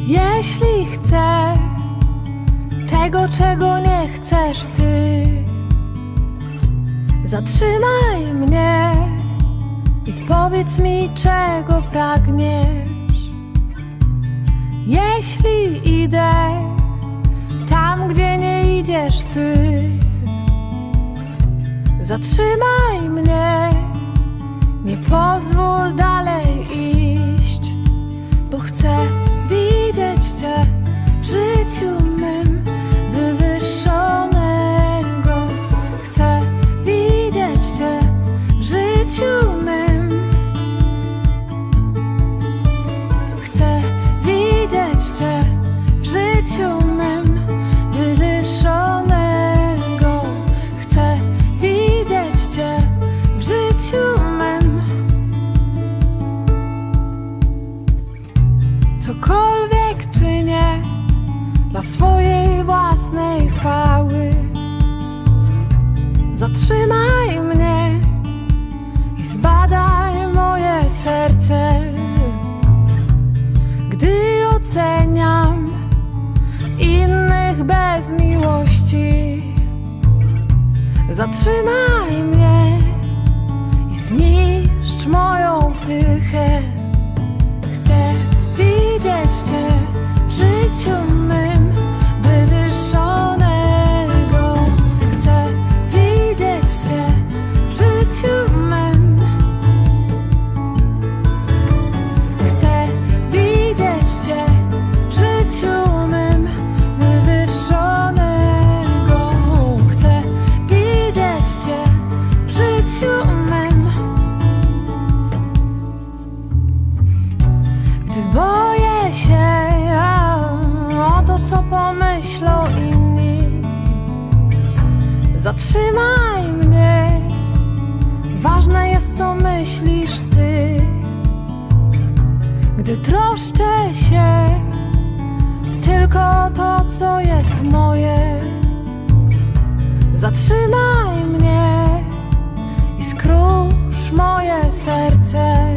Jeśli chcę tego, czego nie chcesz ty, zatrzymaj mnie i powiedz mi, czego pragniesz. Jeśli idę tam, gdzie nie idziesz ty, zatrzymaj mnie, nie pozwól dalej iść, bo chcę widzieć Cię w życiu mym wywyższonego. Chcę widzieć Cię w życiu mym. Chcę widzieć Cię w życiu mym wywyższonego. Chcę widzieć Cię w życiu mym. Cokolwiek czynię dla swojej własnej chwały, zatrzymaj mnie i zbadaj moje serce. Gdy oceniam innych bez miłości, zatrzymaj mnie i zniszcz moją pychę. Chcę widzieć Cię w życiu mym wywyższonego. Chcę widzieć Cię w życiu mym. Chcę widzieć Cię w życiu mym wywyższonego. Chcę widzieć Cię w życiu mym. Gdy boję się o to, co pomyślą inni, zatrzymaj mnie. Ważne jest, co myślisz ty. Gdy troszczę się tylko o to, co jest moje, zatrzymaj mnie i skrusz moje serce.